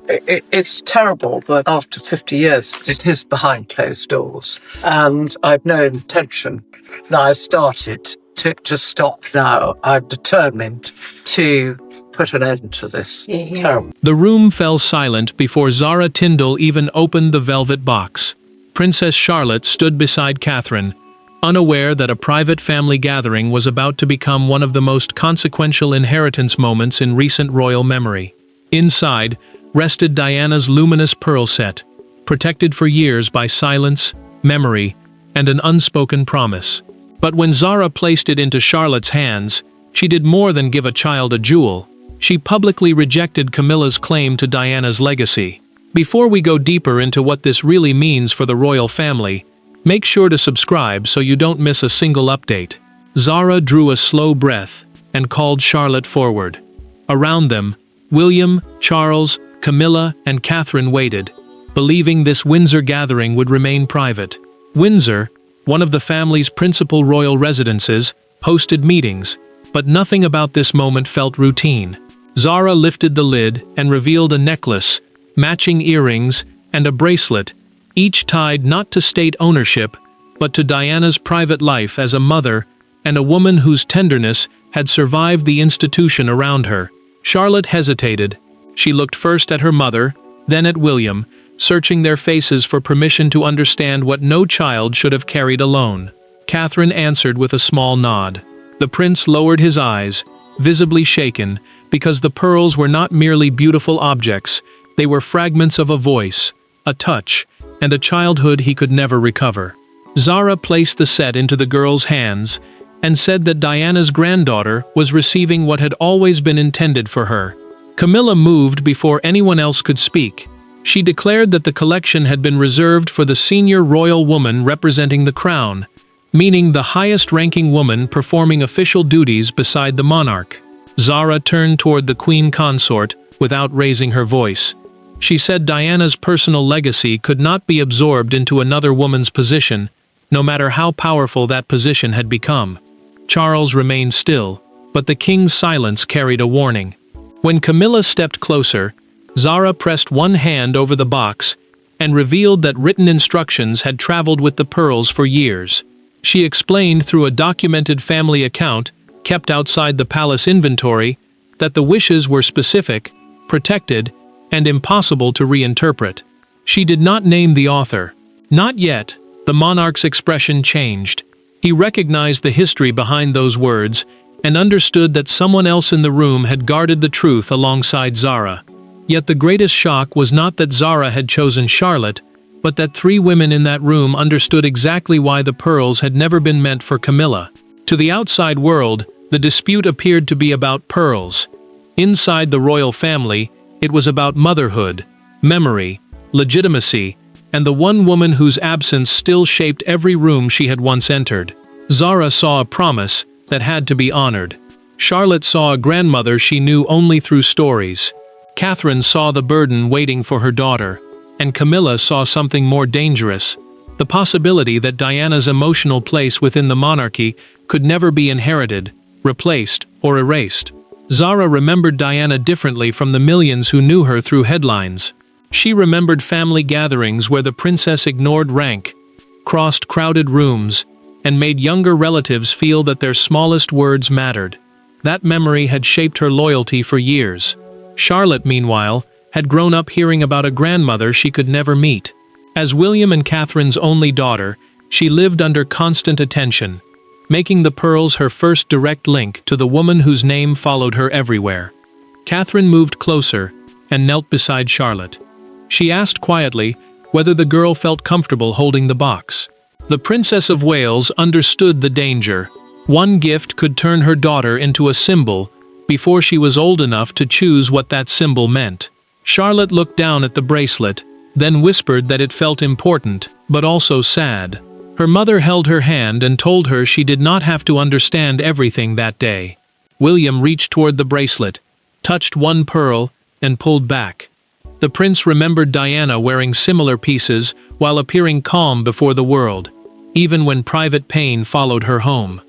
It's terrible that after 50 years it is behind closed doors. And I've no intention. Now I've started to stop now. I'm determined to put an end to this. Terrible. The room fell silent before Zara Tindall even opened the velvet box. Princess Charlotte stood beside Catherine, unaware that a private family gathering was about to become one of the most consequential inheritance moments in recent royal memory. Inside rested Diana's luminous pearl set, protected for years by silence, memory, and an unspoken promise. But when Zara placed it into Charlotte's hands, she did more than give a child a jewel. She publicly rejected Camilla's claim to Diana's legacy. Before we go deeper into what this really means for the royal family, make sure to subscribe so you don't miss a single update. Zara drew a slow breath and called Charlotte forward. Around them, William, Charles, Camilla, and Catherine waited, believing this Windsor gathering would remain private. Windsor, one of the family's principal royal residences, hosted meetings, but nothing about this moment felt routine. Zara lifted the lid and revealed a necklace, matching earrings, and a bracelet, each tied not to state ownership, but to Diana's private life as a mother and a woman whose tenderness had survived the institution around her. Charlotte hesitated. She looked first at her mother, then at William, searching their faces for permission to understand what no child should have carried alone. Catherine answered with a small nod. The prince lowered his eyes, visibly shaken, because the pearls were not merely beautiful objects, they were fragments of a voice, a touch, and a childhood he could never recover. Zara placed the set into the girl's hands and said that Diana's granddaughter was receiving what had always been intended for her. Camilla moved before anyone else could speak. She declared that the collection had been reserved for the senior royal woman representing the crown, meaning the highest-ranking woman performing official duties beside the monarch. Zara turned toward the queen consort without raising her voice. She said Diana's personal legacy could not be absorbed into another woman's position, no matter how powerful that position had become. Charles remained still, but the king's silence carried a warning. When Camilla stepped closer, Zara pressed one hand over the box and revealed that written instructions had traveled with the pearls for years. She explained through a documented family account, kept outside the palace inventory, that the wishes were specific, protected, and impossible to reinterpret. She did not name the author. Not yet. The monarch's expression changed. He recognized the history behind those words and understood that someone else in the room had guarded the truth alongside Zara. Yet the greatest shock was not that Zara had chosen Charlotte, but that three women in that room understood exactly why the pearls had never been meant for Camilla. To the outside world, the dispute appeared to be about pearls. Inside the royal family, it was about motherhood, memory, legitimacy, and the one woman whose absence still shaped every room she had once entered. Zara saw a promise that had to be honored. Charlotte saw a grandmother she knew only through stories. Catherine saw the burden waiting for her daughter, and Camilla saw something more dangerous, the possibility that Diana's emotional place within the monarchy could never be inherited, replaced, or erased. Zara remembered Diana differently from the millions who knew her through headlines. She remembered family gatherings where the princess ignored rank, crossed crowded rooms, and made younger relatives feel that their smallest words mattered. That memory had shaped her loyalty for years. Charlotte, meanwhile, had grown up hearing about a grandmother she could never meet. As William and Catherine's only daughter, she lived under constant attention, making the pearls her first direct link to the woman whose name followed her everywhere. Catherine moved closer and knelt beside Charlotte. She asked quietly whether the girl felt comfortable holding the box. The Princess of Wales understood the danger. One gift could turn her daughter into a symbol before she was old enough to choose what that symbol meant. Charlotte looked down at the bracelet, then whispered that it felt important, but also sad. Her mother held her hand and told her she did not have to understand everything that day. William reached toward the bracelet, touched one pearl, and pulled back. The prince remembered Diana wearing similar pieces while appearing calm before the world, even when private pain followed her home.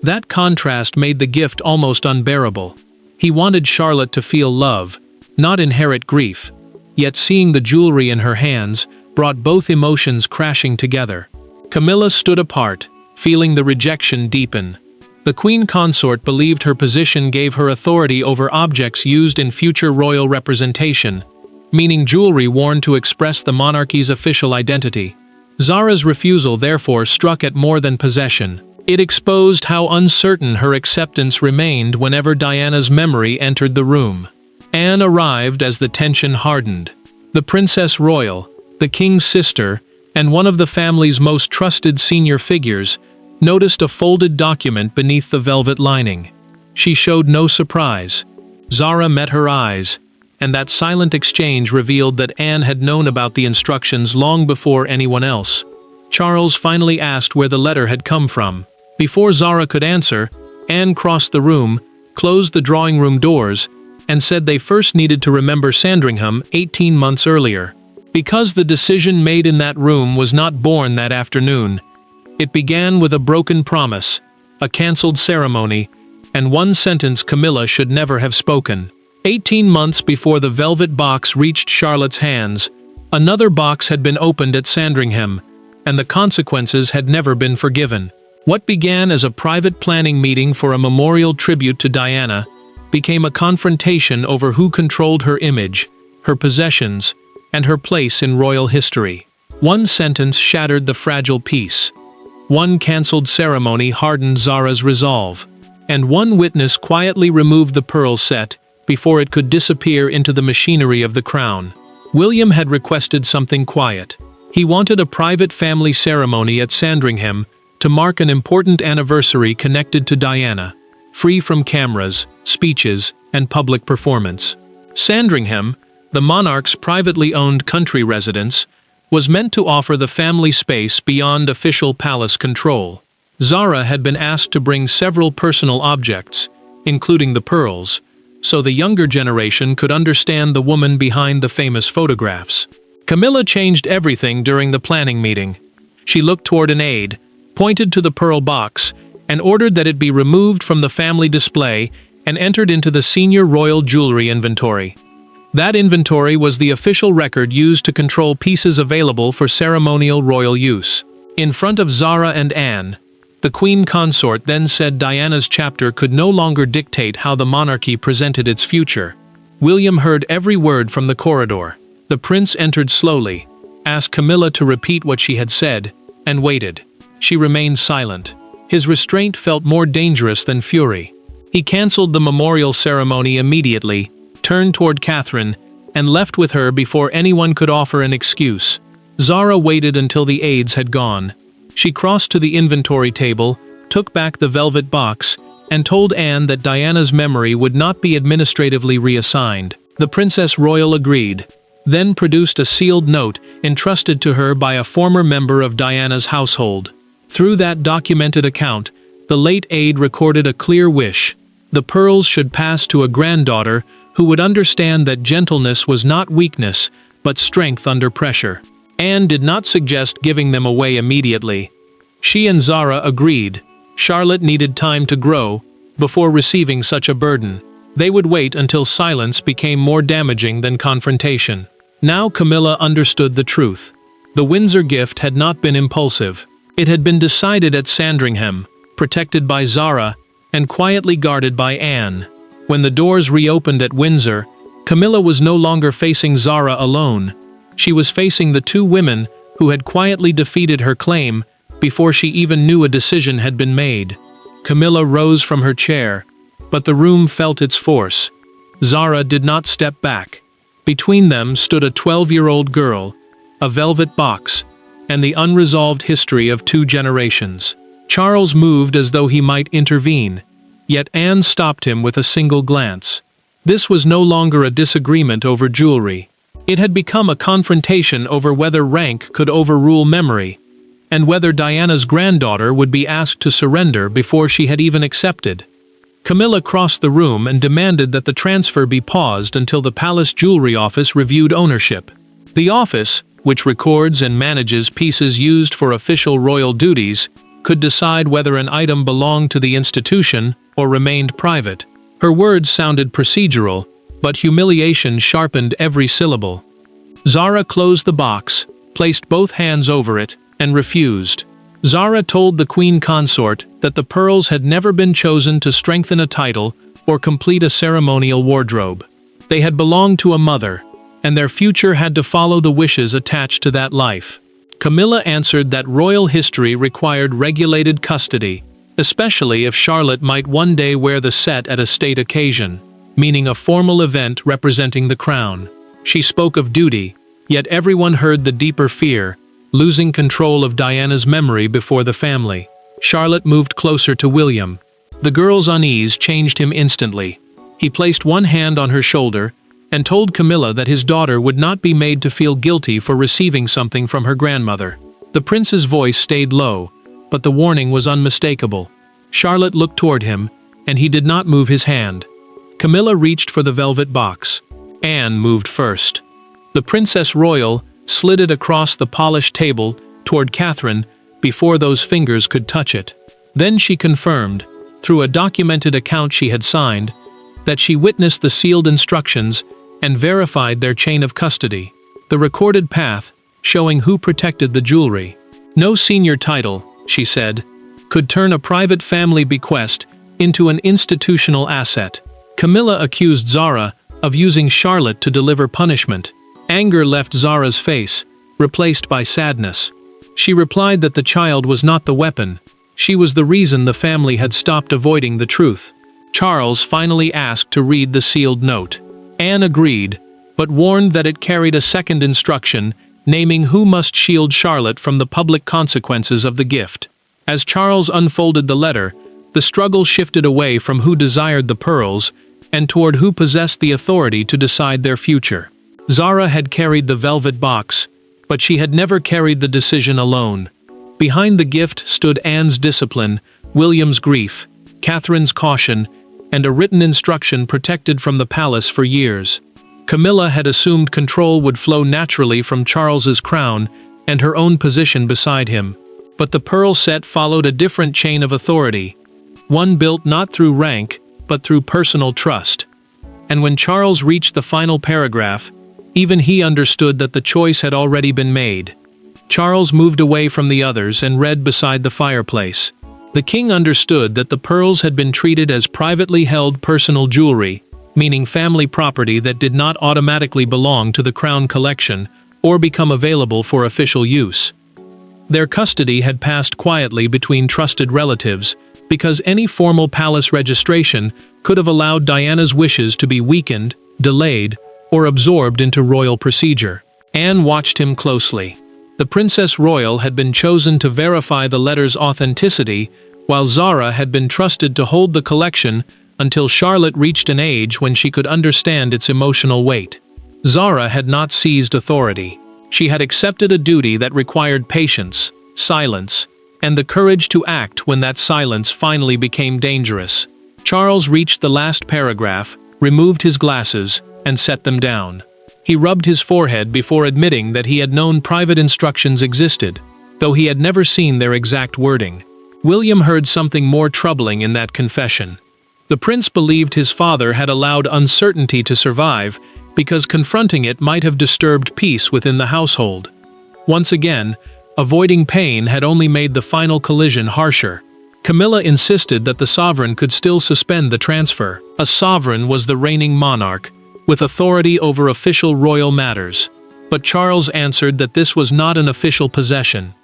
That contrast made the gift almost unbearable. He wanted Charlotte to feel love, not inherit grief. yet seeing the jewelry in her hands brought both emotions crashing together. Camilla stood apart, feeling the rejection deepen. The queen consort believed her position gave her authority over objects used in future royal representation, meaning jewelry worn to express the monarchy's official identity. Zara's refusal therefore struck at more than possession. It exposed how uncertain her acceptance remained whenever Diana's memory entered the room. Anne arrived as the tension hardened. The Princess Royal, the king's sister, and one of the family's most trusted senior figures, noticed a folded document beneath the velvet lining. She showed no surprise. Zara met her eyes, and that silent exchange revealed that Anne had known about the instructions long before anyone else. Charles finally asked where the letter had come from. Before Zara could answer, Anne crossed the room, closed the drawing room doors, and said they first needed to remember Sandringham 18 months earlier. Because the decision made in that room was not born that afternoon, it began with a broken promise, a cancelled ceremony, and one sentence Camilla should never have spoken. 18 months before the velvet box reached Charlotte's hands, another box had been opened at Sandringham, and the consequences had never been forgiven. What began as a private planning meeting for a memorial tribute to Diana became a confrontation over who controlled her image, her possessions, and her place in royal history. One sentence shattered the fragile peace. One cancelled ceremony hardened Zara's resolve. And one witness quietly removed the pearl set before it could disappear into the machinery of the crown. William had requested something quiet. He wanted a private family ceremony at Sandringham to mark an important anniversary connected to Diana, free from cameras, speeches, and public performance. Sandringham, the monarch's privately owned country residence, was meant to offer the family space beyond official palace control. Zara had been asked to bring several personal objects, including the pearls, so the younger generation could understand the woman behind the famous photographs. Camilla changed everything during the planning meeting. She looked toward an aide, pointed to the pearl box, and ordered that it be removed from the family display and entered into the senior royal jewelry inventory. That inventory was the official record used to control pieces available for ceremonial royal use. In front of Zara and Anne, the queen consort then said Diana's chapter could no longer dictate how the monarchy presented its future. William heard every word from the corridor. The prince entered slowly, asked Camilla to repeat what she had said, and waited. She remained silent. His restraint felt more dangerous than fury. He cancelled the memorial ceremony immediately, turned toward Catherine, and left with her before anyone could offer an excuse. Zara waited until the aides had gone. She crossed to the inventory table, took back the velvet box, and told Anne that Diana's memory would not be administratively reassigned. The Princess Royal agreed, then produced a sealed note entrusted to her by a former member of Diana's household. Through that documented account, the late aide recorded a clear wish. The pearls should pass to a granddaughter who would understand that gentleness was not weakness, but strength under pressure. Anne did not suggest giving them away immediately. She and Zara agreed. Charlotte needed time to grow before receiving such a burden. They would wait until silence became more damaging than confrontation. Now Camilla understood the truth. The Windsor gift had not been impulsive. It had been decided at Sandringham, protected by Zara, and quietly guarded by Anne. When the doors reopened at Windsor, Camilla was no longer facing Zara alone. She was facing the two women who had quietly defeated her claim before she even knew a decision had been made. Camilla rose from her chair, but the room felt its force. Zara did not step back. Between them stood a 12-year-old girl, a velvet box, and the unresolved history of two generations. Charles moved as though he might intervene, yet Anne stopped him with a single glance. This was no longer a disagreement over jewelry. It had become a confrontation over whether rank could overrule memory, and whether Diana's granddaughter would be asked to surrender before she had even accepted. Camilla crossed the room and demanded that the transfer be paused until the Palace Jewelry Office reviewed ownership. The office, which records and manages pieces used for official royal duties, could decide whether an item belonged to the institution or remained private. Her words sounded procedural, but humiliation sharpened every syllable. Zara closed the box, placed both hands over it, and refused. Zara told the queen consort that the pearls had never been chosen to strengthen a title or complete a ceremonial wardrobe. They had belonged to a mother, and their future had to follow the wishes attached to that life. Camilla answered that royal history required regulated custody, especially if Charlotte might one day wear the set at a state occasion, meaning a formal event representing the crown. She spoke of duty, yet everyone heard the deeper fear, losing control of Diana's memory before the family. Charlotte moved closer to William. The girl's unease changed him instantly. He placed one hand on her shoulder and told Camilla that his daughter would not be made to feel guilty for receiving something from her grandmother. The prince's voice stayed low, but the warning was unmistakable. Charlotte looked toward him, and he did not move his hand. Camilla reached for the velvet box. Anne moved first. The Princess Royal slid it across the polished table toward Catherine before those fingers could touch it. Then she confirmed, through a documented account she had signed, that she witnessed the sealed instructions and verified their chain of custody. The recorded path, showing who protected the jewelry. No senior title, she said, could turn a private family bequest into an institutional asset. Camilla accused Zara of using Charlotte to deliver punishment. Anger left Zara's face, replaced by sadness. She replied that the child was not the weapon. She was the reason the family had stopped avoiding the truth. Charles finally asked to read the sealed note. Anne agreed, but warned that it carried a second instruction, naming who must shield Charlotte from the public consequences of the gift. As Charles unfolded the letter, the struggle shifted away from who desired the pearls and toward who possessed the authority to decide their future. Zara had carried the velvet box, but she had never carried the decision alone. Behind the gift stood Anne's discipline, William's grief, Catherine's caution, and a written instruction protected from the palace for years. Camilla had assumed control would flow naturally from Charles's crown and her own position beside him. But the pearl set followed a different chain of authority, one built not through rank, but through personal trust. And when Charles reached the final paragraph, even he understood that the choice had already been made. Charles moved away from the others and read beside the fireplace. The king understood that the pearls had been treated as privately held personal jewelry, meaning family property that did not automatically belong to the crown collection or become available for official use. Their custody had passed quietly between trusted relatives, because any formal palace registration could have allowed Diana's wishes to be weakened, delayed, or absorbed into royal procedure. Anne watched him closely. The Princess Royal had been chosen to verify the letter's authenticity, while Zara had been trusted to hold the collection until Charlotte reached an age when she could understand its emotional weight. Zara had not seized authority. She had accepted a duty that required patience, silence, and the courage to act when that silence finally became dangerous. Charles reached the last paragraph, removed his glasses, and set them down. He rubbed his forehead before admitting that he had known private instructions existed, though he had never seen their exact wording. William heard something more troubling in that confession. The prince believed his father had allowed uncertainty to survive because confronting it might have disturbed peace within the household. Once again, avoiding pain had only made the final collision harsher. Camilla insisted that the sovereign could still suspend the transfer. A sovereign was the reigning monarch, with authority over official royal matters. But Charles answered that this was not an official possession.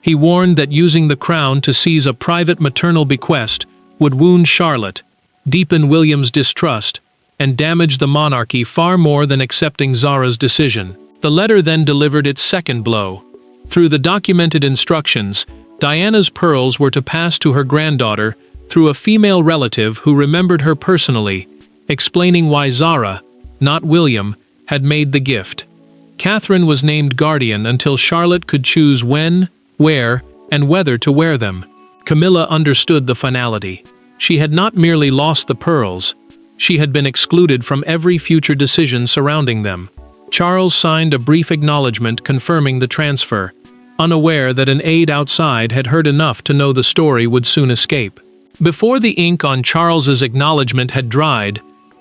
He warned that using the crown to seize a private maternal bequest would wound Charlotte, deepen William's distrust, and damage the monarchy far more than accepting Zara's decision. The letter then delivered its second blow. Through the documented instructions, Diana's pearls were to pass to her granddaughter through a female relative who remembered her personally, explaining why Zara, not William, had made the gift. Catherine was named guardian until Charlotte could choose when, where, and whether to wear them. Camilla understood the finality. She had not merely lost the pearls, she had been excluded from every future decision surrounding them. Charles signed a brief acknowledgement confirming the transfer, unaware that an aide outside had heard enough to know the story would soon escape. Before the ink on Charles's acknowledgement had dried,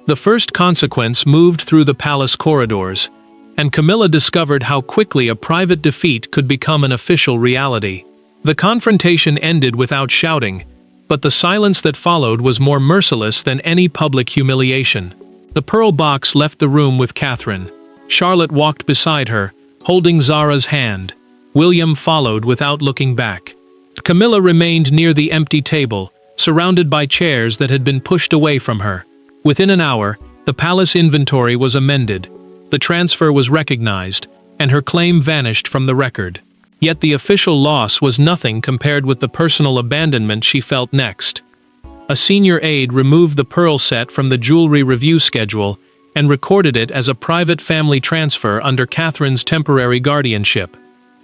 the first consequence moved through the palace corridors, and Camilla discovered how quickly a private defeat could become an official reality. The confrontation ended without shouting, but the silence that followed was more merciless than any public humiliation. The pearl box left the room with Catherine. Charlotte walked beside her, holding Zara's hand. William followed without looking back. Camilla remained near the empty table, surrounded by chairs that had been pushed away from her. Within an hour, the palace inventory was amended. The transfer was recognized, and her claim vanished from the record. Yet the official loss was nothing compared with the personal abandonment she felt next. A senior aide removed the pearl set from the jewelry review schedule and recorded it as a private family transfer under Catherine's temporary guardianship.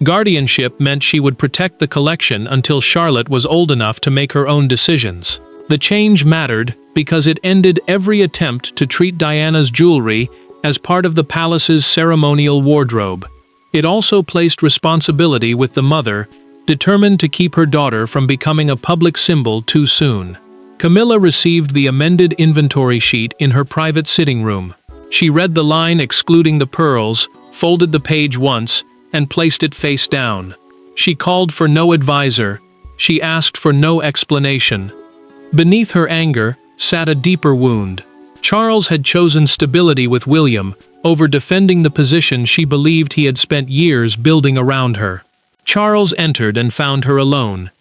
Guardianship meant she would protect the collection until Charlotte was old enough to make her own decisions. The change mattered because it ended every attempt to treat Diana's jewelry as part of the palace's ceremonial wardrobe. It also placed responsibility with the mother, determined to keep her daughter from becoming a public symbol too soon. Camilla received the amended inventory sheet in her private sitting room. She read the line excluding the pearls, folded the page once, and placed it face down. She called for no advisor. She asked for no explanation. Beneath her anger sat a deeper wound. Charles had chosen stability with William over defending the position she believed he had spent years building around her. Charles entered and found her alone.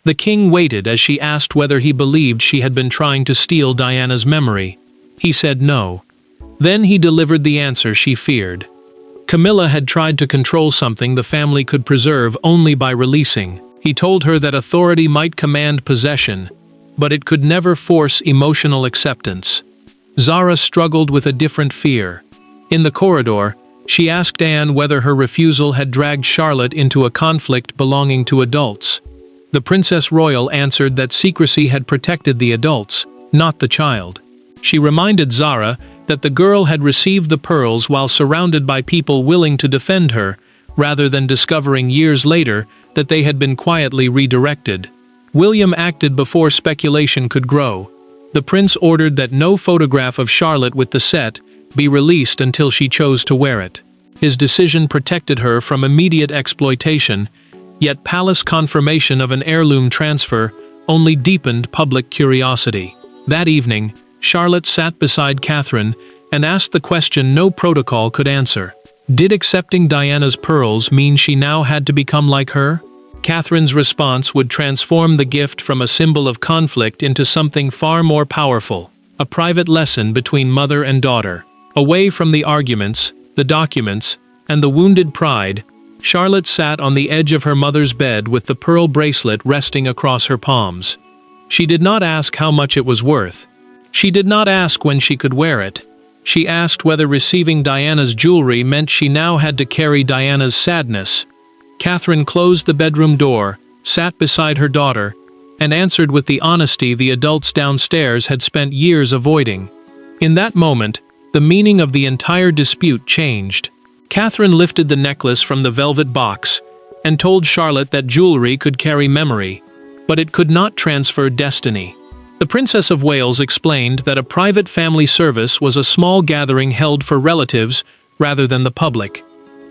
The king waited as she asked whether he believed she had been trying to steal Diana's memory. He said no. Then he delivered the answer she feared. Camilla had tried to control something the family could preserve only by releasing. He told her that authority might command possession, but it could never force emotional acceptance. Zara struggled with a different fear. In the corridor, she asked Anne whether her refusal had dragged Charlotte into a conflict belonging to adults. The Princess Royal answered that secrecy had protected the adults, not the child. She reminded Zara that the girl had received the pearls while surrounded by people willing to defend her, rather than discovering years later that they had been quietly redirected. William acted before speculation could grow. The prince ordered that no photograph of Charlotte with the set be released until she chose to wear it. His decision protected her from immediate exploitation, yet palace confirmation of an heirloom transfer only deepened public curiosity. That evening, Charlotte sat beside Catherine and asked the question no protocol could answer. Did accepting Diana's pearls mean she now had to become like her? Catherine's response would transform the gift from a symbol of conflict into something far more powerful, a private lesson between mother and daughter. Away from the arguments, the documents, and the wounded pride, Charlotte sat on the edge of her mother's bed with the pearl bracelet resting across her palms. She did not ask how much it was worth. She did not ask when she could wear it. She asked whether receiving Diana's jewelry meant she now had to carry Diana's sadness. Catherine closed the bedroom door, sat beside her daughter, and answered with the honesty the adults downstairs had spent years avoiding. In that moment, the meaning of the entire dispute changed. Catherine lifted the necklace from the velvet box and told Charlotte that jewelry could carry memory, but it could not transfer destiny. The Princess of Wales explained that a private family service was a small gathering held for relatives rather than the public,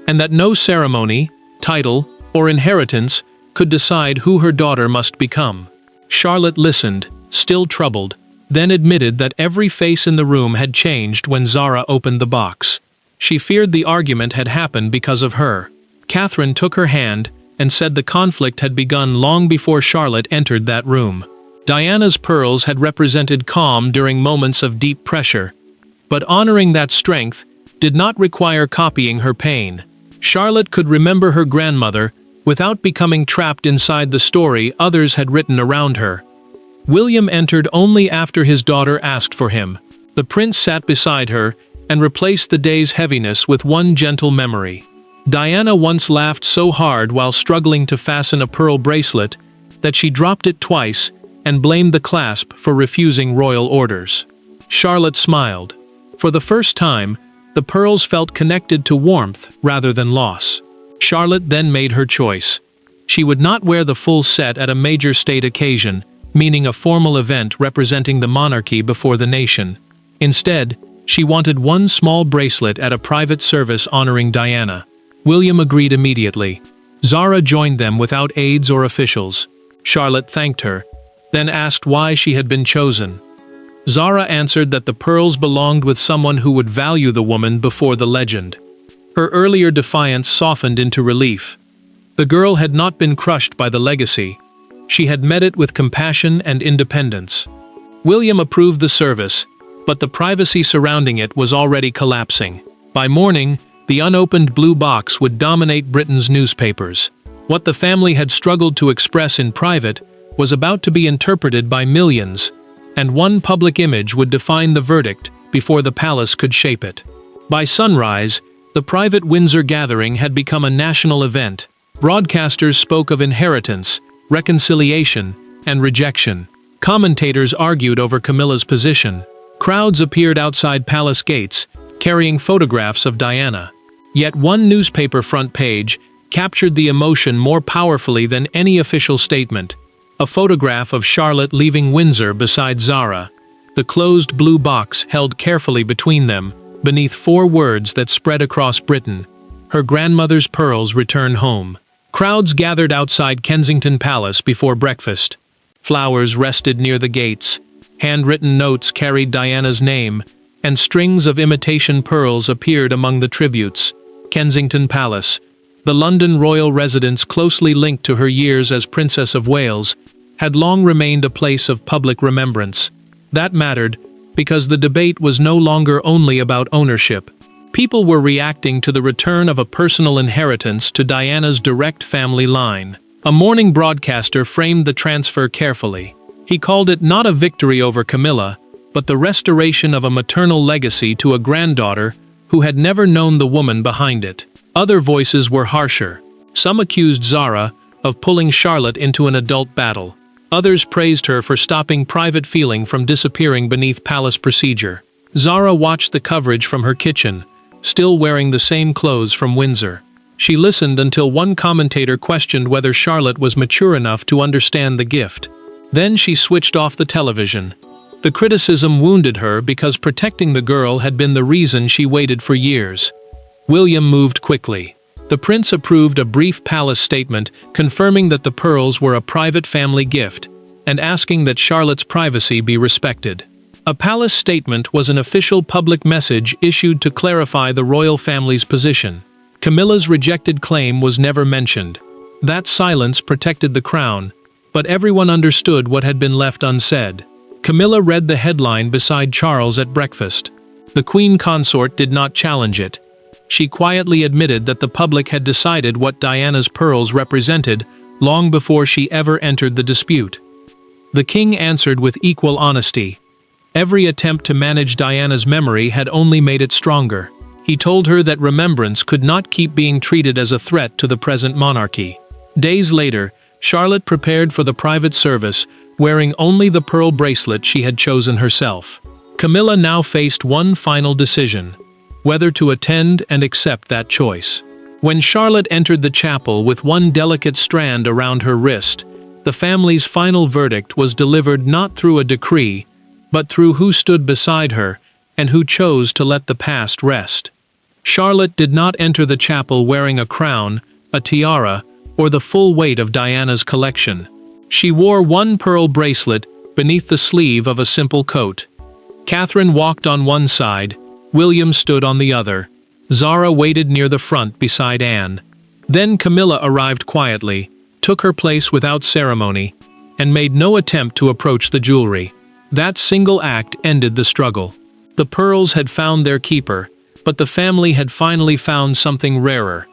and that no ceremony, title, or inheritance could decide who her daughter must become. Charlotte listened, still troubled, then admitted that every face in the room had changed when Zara opened the box. She feared the argument had happened because of her. Catherine took her hand and said the conflict had begun long before Charlotte entered that room. Diana's pearls had represented calm during moments of deep pressure, but honoring that strength did not require copying her pain. Charlotte could remember her grandmother without becoming trapped inside the story others had written around her. William entered only after his daughter asked for him. The prince sat beside her and replaced the day's heaviness with one gentle memory. Diana once laughed so hard while struggling to fasten a pearl bracelet that she dropped it twice and blamed the clasp for refusing royal orders. Charlotte smiled. For the first time, the pearls felt connected to warmth rather than loss. Charlotte then made her choice. She would not wear the full set at a major state occasion, meaning a formal event representing the monarchy before the nation. Instead, She wanted one small bracelet at a private service honoring Diana. William agreed immediately. Zara joined them without aides or officials. Charlotte thanked her, then asked why she had been chosen. Zara answered that the pearls belonged with someone who would value the woman before the legend. Her earlier defiance softened into relief. The girl had not been crushed by the legacy. She had met it with compassion and independence. William approved the service, but the privacy surrounding it was already collapsing. By morning, the unopened blue box would dominate Britain's newspapers. What the family had struggled to express in private was about to be interpreted by millions, and one public image would define the verdict before the palace could shape it. By sunrise, the private Windsor gathering had become a national event. Broadcasters spoke of inheritance, reconciliation, and rejection. Commentators argued over Camilla's position. Crowds appeared outside palace gates, carrying photographs of Diana. Yet one newspaper front page captured the emotion more powerfully than any official statement. A photograph of Charlotte leaving Windsor beside Zara, the closed blue box held carefully between them, beneath 4 words that spread across Britain: "Her grandmother's pearls return home." Crowds gathered outside Kensington Palace before breakfast. Flowers rested near the gates, handwritten notes carried Diana's name, and strings of imitation pearls appeared among the tributes. Kensington Palace, the London royal residence closely linked to her years as Princess of Wales, had long remained a place of public remembrance. That mattered, because the debate was no longer only about ownership. People were reacting to the return of a personal inheritance to Diana's direct family line. A morning broadcaster framed the transfer carefully. He called it not a victory over Camilla, but the restoration of a maternal legacy to a granddaughter who had never known the woman behind it. Other voices were harsher. Some accused Zara of pulling Charlotte into an adult battle. Others praised her for stopping private feeling from disappearing beneath palace procedure. Zara watched the coverage from her kitchen, still wearing the same clothes from Windsor. She listened until one commentator questioned whether Charlotte was mature enough to understand the gift. Then she switched off the television. The criticism wounded her because protecting the girl had been the reason she waited for years. William moved quickly. The prince approved a brief palace statement confirming that the pearls were a private family gift, and asking that Charlotte's privacy be respected. A palace statement was an official public message issued to clarify the royal family's position. Camilla's rejected claim was never mentioned. That silence protected the crown, but everyone understood what had been left unsaid. Camilla read the headline beside Charles at breakfast. The Queen Consort did not challenge it. She quietly admitted that the public had decided what Diana's pearls represented long before she ever entered the dispute. The king answered with equal honesty. Every attempt to manage Diana's memory had only made it stronger. He told her that remembrance could not keep being treated as a threat to the present monarchy. Days later, Charlotte prepared for the private service, wearing only the pearl bracelet she had chosen herself. Camilla now faced one final decision: whether to attend and accept that choice. When Charlotte entered the chapel with one delicate strand around her wrist, the family's final verdict was delivered not through a decree, but through who stood beside her and who chose to let the past rest. Charlotte did not enter the chapel wearing a crown, a tiara, or the full weight of Diana's collection. She wore one pearl bracelet beneath the sleeve of a simple coat. Catherine walked on one side, William stood on the other. Zara waited near the front beside Anne. Then Camilla arrived quietly, took her place without ceremony, and made no attempt to approach the jewelry. That single act ended the struggle. The pearls had found their keeper, but the family had finally found something rarer: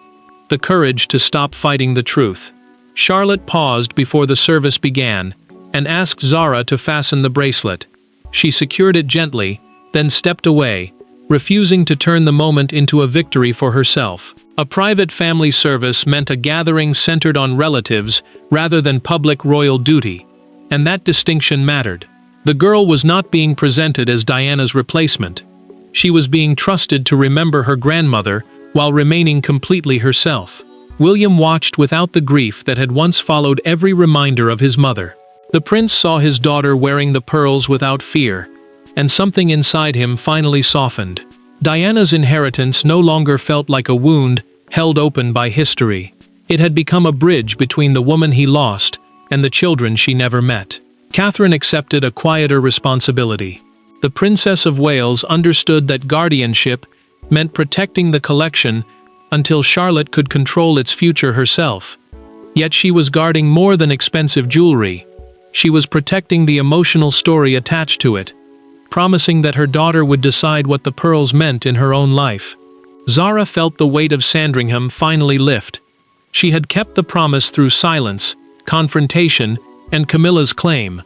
the courage to stop fighting the truth. Charlotte paused before the service began, and asked Zara to fasten the bracelet. She secured it gently, then stepped away, refusing to turn the moment into a victory for herself. A private family service meant a gathering centered on relatives rather than public royal duty, and that distinction mattered. The girl was not being presented as Diana's replacement. She was being trusted to remember her grandmother while remaining completely herself. William watched without the grief that had once followed every reminder of his mother. The prince saw his daughter wearing the pearls without fear, and something inside him finally softened. Diana's inheritance no longer felt like a wound held open by history. It had become a bridge between the woman he lost and the children she never met. Catherine accepted a quieter responsibility. The Princess of Wales understood that guardianship meant protecting the collection until Charlotte could control its future herself. Yet she was guarding more than expensive jewelry. She was protecting the emotional story attached to it, promising that her daughter would decide what the pearls meant in her own life. Zara felt the weight of Sandringham finally lift. She had kept the promise through silence, confrontation, and Camilla's claim.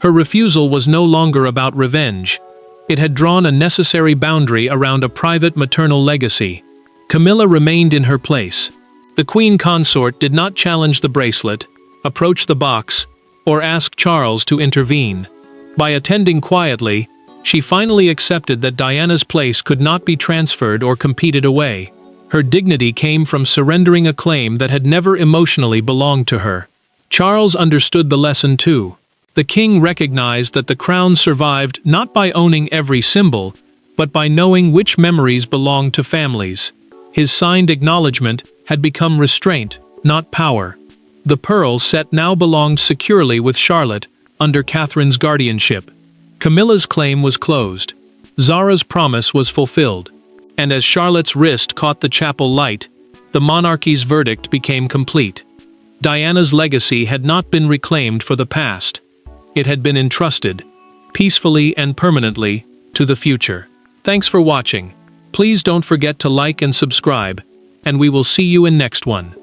Her refusal was no longer about revenge. It had drawn a necessary boundary around a private maternal legacy. Camilla remained in her place. The queen consort did not challenge the bracelet, approach the box, or ask Charles to intervene. By attending quietly, she finally accepted that Diana's place could not be transferred or competed away. Her dignity came from surrendering a claim that had never emotionally belonged to her. Charles understood the lesson too. The king recognized that the crown survived not by owning every symbol, but by knowing which memories belonged to families. His signed acknowledgement had become restraint, not power. The pearl set now belonged securely with Charlotte, under Catherine's guardianship. Camilla's claim was closed. Zara's promise was fulfilled. And as Charlotte's wrist caught the chapel light, the monarchy's verdict became complete. Diana's legacy had not been reclaimed for the past. It had been entrusted, peacefully and permanently, to the future. Thanks for watching. Please don't forget to like and subscribe, and we will see you in next one.